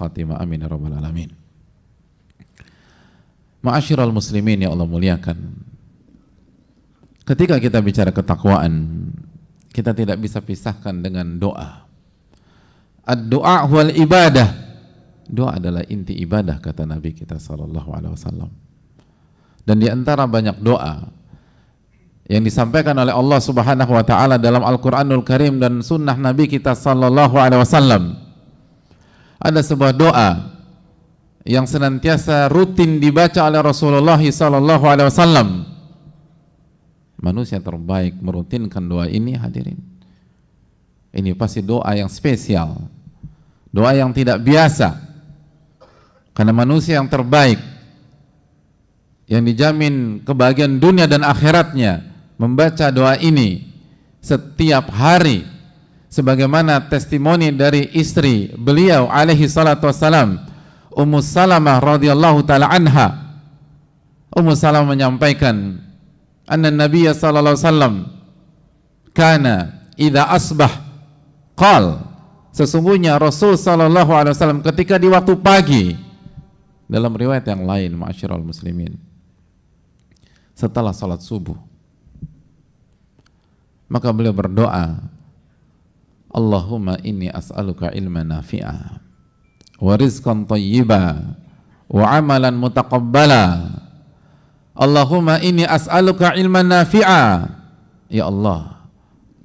khatimah, amin ya rabbal alamin. Ma'asyiral muslimin ya Allah muliakan, ketika kita bicara ketakwaan, kita tidak bisa pisahkan dengan doa. Ad-du'a huwal ibadah. Doa adalah inti ibadah, kata Nabi kita sallallahu alaihi wasallam. Dan di antara banyak doa yang disampaikan oleh Allah Subhanahu wa taala dalam Al-Qur'anul Karim dan sunnah Nabi kita sallallahu alaihi wasallam, ada sebuah doa yang senantiasa rutin dibaca oleh Rasulullah sallallahu alaihi wasallam. Manusia terbaik merutinkan doa ini, hadirin. Ini pasti doa yang spesial, doa yang tidak biasa, karena manusia yang terbaik yang dijamin kebahagiaan dunia dan akhiratnya membaca doa ini setiap hari, sebagaimana testimoni dari istri beliau alaihi salatu wassalam, Ummu Salamah radhiyallahu taala anha. Ummu Salamah menyampaikan, anna Nabiya sallallahu alaihi wasallam kana idza asbah qal, sesungguhnya Rasul sallallahu alaihi wasallam ketika di waktu pagi, dalam riwayat yang lain ma'asyiral muslimin, setelah salat subuh, maka beliau berdoa, Allahumma inni as'aluka ilman nafi'a wa rizqan thayyiba wa amalan mutaqabbala. Allahumma inni as'aluka ilman nafi'a, ya Allah,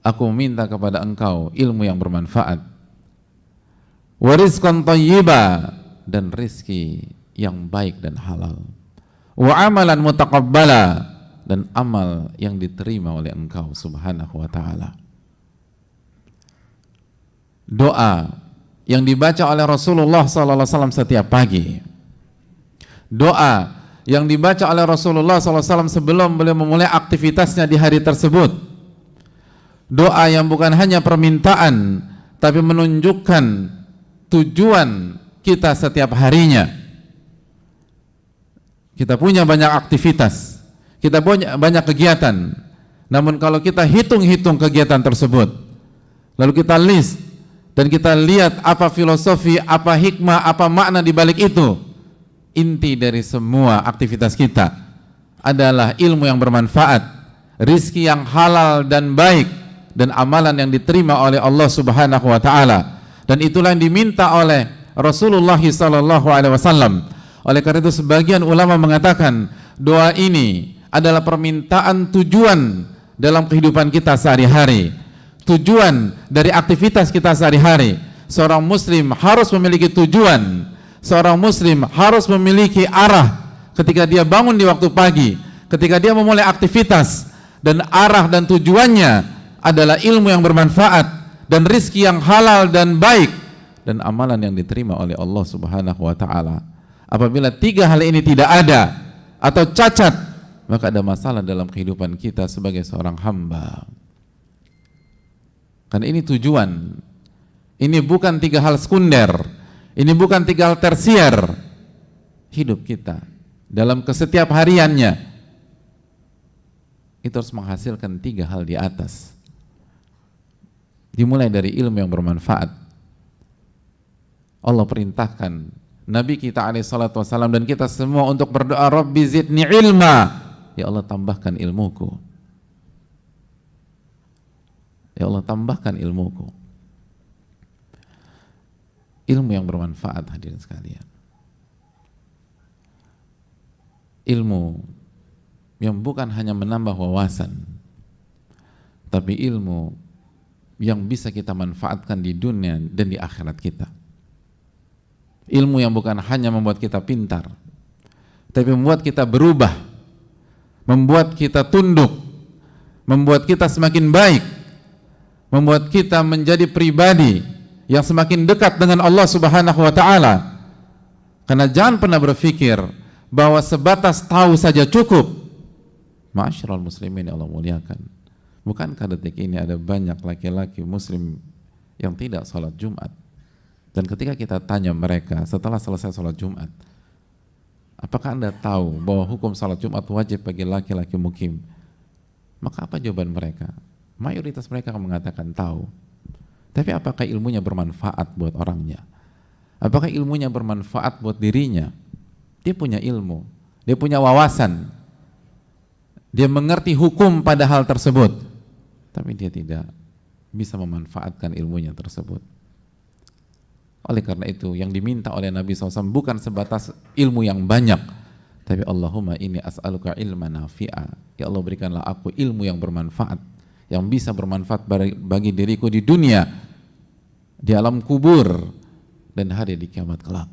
aku minta kepada engkau ilmu yang bermanfaat, wa rizqan thayyiba, dan rizki yang baik dan halal, wa amalan mutaqabbala, dan amal yang diterima oleh engkau subhanahu wa ta'ala. Doa yang dibaca oleh Rasulullah sallallahu alaihi wasallam setiap pagi, doa yang dibaca oleh Rasulullah sallallahu alaihi wasallam sebelum beliau memulai aktivitasnya di hari tersebut, doa yang bukan hanya permintaan tapi menunjukkan tujuan kita setiap harinya. Kita punya banyak aktivitas, kita punya banyak kegiatan, namun kalau kita hitung-hitung kegiatan tersebut, lalu kita list dan kita lihat apa filosofi, apa hikmah, apa makna di balik itu, inti dari semua aktivitas kita adalah ilmu yang bermanfaat, rizki yang halal dan baik, dan amalan yang diterima oleh Allah Subhanahu wa taala. Dan itulah yang diminta oleh Rasulullah sallallahu alaihi wasallam. Oleh karena itu sebagian ulama mengatakan doa ini adalah permintaan tujuan dalam kehidupan kita sehari-hari, tujuan dari aktivitas kita sehari-hari. Seorang muslim harus memiliki tujuan, seorang muslim harus memiliki arah ketika dia bangun di waktu pagi, ketika dia memulai aktivitas, dan arah dan tujuannya adalah ilmu yang bermanfaat dan rizki yang halal dan baik dan amalan yang diterima oleh Allah Subhanahu wa ta'ala. Apabila tiga hal ini tidak ada atau cacat, maka ada masalah dalam kehidupan kita sebagai seorang hamba. Karena ini tujuan, ini bukan tiga hal sekunder, ini bukan tiga hal tersier. Hidup kita dalam kesetiap hariannya itu harus menghasilkan tiga hal di atas. Dimulai dari ilmu yang bermanfaat. Allah perintahkan Nabi kita alaihi salatu wassalam dan kita semua untuk berdoa, Rabbi zidni ilma, ya Allah tambahkan ilmuku, ya Allah tambahkan ilmuku. Ilmu yang bermanfaat, hadirin sekalian, ilmu yang bukan hanya menambah wawasan, tapi ilmu yang bisa kita manfaatkan di dunia dan di akhirat kita. Ilmu yang bukan hanya membuat kita pintar, tapi membuat kita berubah, membuat kita tunduk, membuat kita semakin baik, membuat kita menjadi pribadi yang semakin dekat dengan Allah Subhanahu wa ta'ala. Karena jangan pernah berpikir bahwa sebatas tahu saja cukup. Ma'asyiral muslimin Allah muliakan, bukankah detik ini ada banyak laki-laki muslim yang tidak sholat Jumat? Dan ketika kita tanya mereka setelah selesai sholat Jumat, apakah anda tahu bahwa hukum sholat Jumat wajib bagi laki-laki mukim? Maka apa jawaban mereka? Mayoritas mereka mengatakan tahu. Tapi apakah ilmunya bermanfaat buat orangnya? Apakah ilmunya bermanfaat buat dirinya? Dia punya ilmu, dia punya wawasan, dia mengerti hukum pada hal tersebut, tapi dia tidak bisa memanfaatkan ilmunya tersebut. Oleh karena itu, yang diminta oleh Nabi SAW bukan sebatas ilmu yang banyak, tapi Allahumma inni as'aluka ilman nafi'a. Ya Allah, berikanlah aku ilmu yang bermanfaat, yang bisa bermanfaat bagi diriku di dunia, di alam kubur, dan hari di kiamat kelak.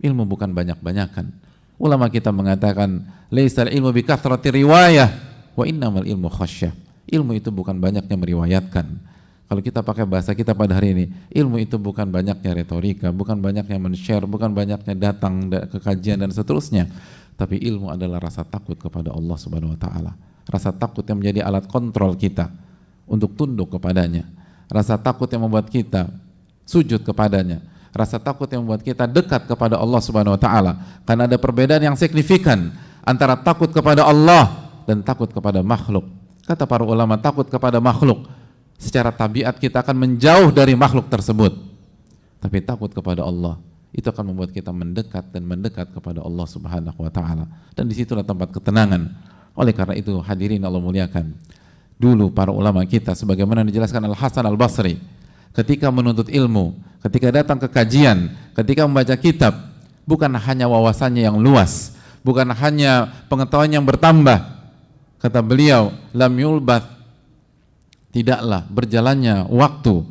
Ilmu bukan banyak-banyakan. Ulama kita mengatakan, laisal ilmu bi kathrati riwayah, wa innamal ilmu khasyah. Ilmu itu bukan banyaknya meriwayatkan. Kalau kita pakai bahasa kita pada hari ini, ilmu itu bukan banyaknya retorika, bukan banyaknya men-share, bukan banyaknya datang ke kajian dan seterusnya. Tapi ilmu adalah rasa takut kepada Allah Subhanahu wa taala. Rasa takut yang menjadi alat kontrol kita untuk tunduk kepadanya. Rasa takut yang membuat kita sujud kepadanya. Rasa takut yang membuat kita dekat kepada Allah Subhanahu wa taala. Karena ada perbedaan yang signifikan antara takut kepada Allah dan takut kepada makhluk. Kata para ulama, takut kepada makhluk, secara tabiat kita akan menjauh dari makhluk tersebut. Tapi takut kepada Allah, itu akan membuat kita mendekat dan mendekat kepada Allah Subhanahu wa taala. Dan disitulah tempat ketenangan. Oleh karena itu, hadirin Allah muliakan, dulu para ulama kita, sebagaimana dijelaskan Al-Hasan Al-Basri, ketika menuntut ilmu, ketika datang ke kajian, ketika membaca kitab, bukan hanya wawasannya yang luas, bukan hanya pengetahuan yang bertambah. Kata beliau, lam yulbath, tidaklah berjalannya waktu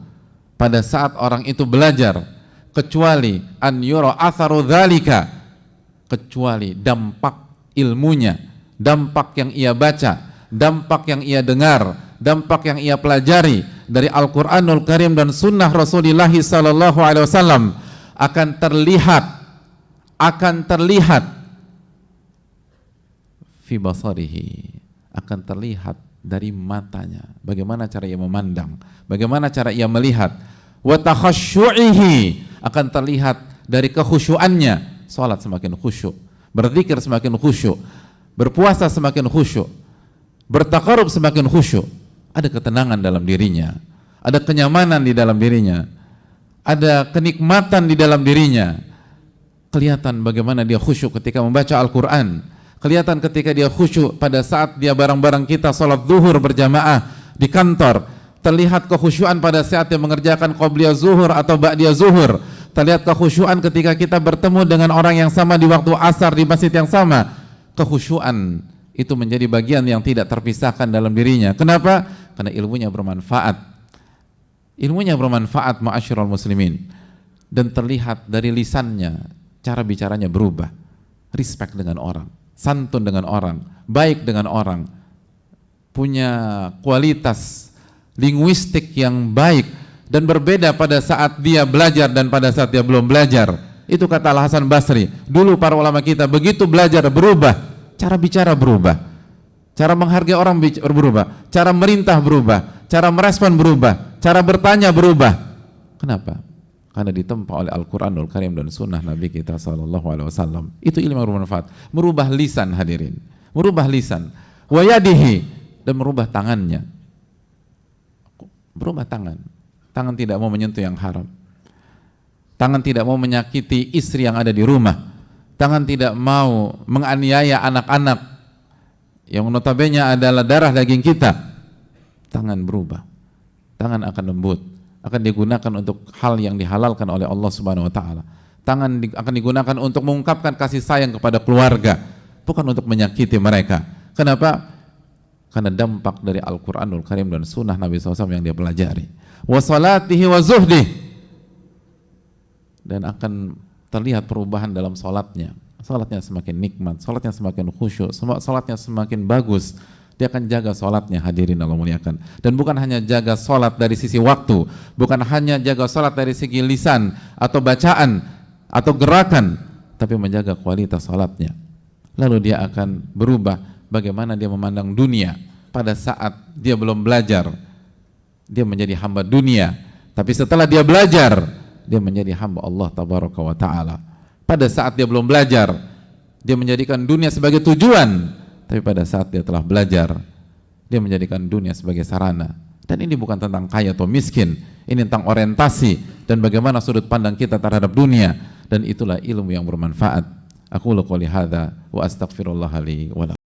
pada saat orang itu belajar, kecuali an yura atharu dzalika, kecuali dampak ilmunya, dampak yang ia baca, dampak yang ia dengar, dampak yang ia pelajari dari Al-Quranul Karim dan Sunnah Rasulullah Sallallahu Alaihi Wasallam akan terlihat fi basarihi, akan terlihat dari matanya, bagaimana cara ia memandang, bagaimana cara ia melihat, wa takhasyu'ihi, akan terlihat dari kekhusyuannya. Salat semakin khusyuk, berzikir semakin khusyuk, berpuasa semakin khusyuk, bertaqarrub semakin khusyuk. Ada ketenangan dalam dirinya, ada kenyamanan di dalam dirinya, ada kenikmatan di dalam dirinya. Kelihatan bagaimana dia khusyuk ketika membaca Al-Quran, kelihatan ketika dia khusyuk pada saat dia bareng-bareng kita sholat zuhur berjamaah di kantor, terlihat kekhusyuan pada saat dia mengerjakan qobliyah zuhur atau ba'diyah zuhur, terlihat kekhusyuan ketika kita bertemu dengan orang yang sama di waktu asar di masjid yang sama. Kekhusyuan itu menjadi bagian yang tidak terpisahkan dalam dirinya. Kenapa? Karena ilmunya bermanfaat. Ilmunya bermanfaat, ma'asyiral muslimin, dan terlihat dari lisannya, cara bicaranya berubah, respect dengan orang, santun dengan orang, baik dengan orang, punya kualitas linguistik yang baik dan berbeda pada saat dia belajar dan pada saat dia belum belajar. Itu kata Al-Hasan Basri. Dulu para ulama kita begitu belajar berubah, cara bicara berubah, cara menghargai orang berubah, cara merintah berubah, cara merespon berubah, cara bertanya berubah. Kenapa? Karena ditempa oleh Al-Quranul Karim dan Sunnah Nabi kita SAW. Itu ilmu yang bermanfaat. Merubah lisan, hadirin, merubah lisan, wa yadihi, dan merubah tangannya. Berubah tangan. Tangan tidak mau menyentuh yang haram, tangan tidak mau menyakiti istri yang ada di rumah, tangan tidak mau menganiaya anak-anak yang notabene adalah darah daging kita. Tangan berubah, tangan akan lembut, akan digunakan untuk hal yang dihalalkan oleh Allah Subhanahu wa taala. Tangan akan digunakan untuk mengungkapkan kasih sayang kepada keluarga, bukan untuk menyakiti mereka. Kenapa? Karena dampak dari Al-Quranul Karim dan Sunnah Nabi SAW yang dia pelajari. Wa salatihi wa zuhdih, dan akan terlihat perubahan dalam salatnya. Salatnya semakin nikmat, salatnya semakin khusyuk, salatnya semakin bagus. Dia akan jaga salatnya, hadirin Allah muliakan. Dan bukan hanya jaga salat dari sisi waktu, bukan hanya jaga salat dari segi lisan atau bacaan atau gerakan, tapi menjaga kualitas salatnya. Lalu dia akan berubah bagaimana dia memandang dunia. Pada saat dia belum belajar, dia menjadi hamba dunia, tapi setelah dia belajar, dia menjadi hamba Allah Tabaraka wa Ta'ala. Pada saat dia belum belajar, dia menjadikan dunia sebagai tujuan, tapi pada saat dia telah belajar, dia menjadikan dunia sebagai sarana. Dan ini bukan tentang kaya atau miskin, ini tentang orientasi, dan bagaimana sudut pandang kita terhadap dunia, dan itulah ilmu yang bermanfaat. Aku qouli hadza wa astaghfirullah li wa lakum.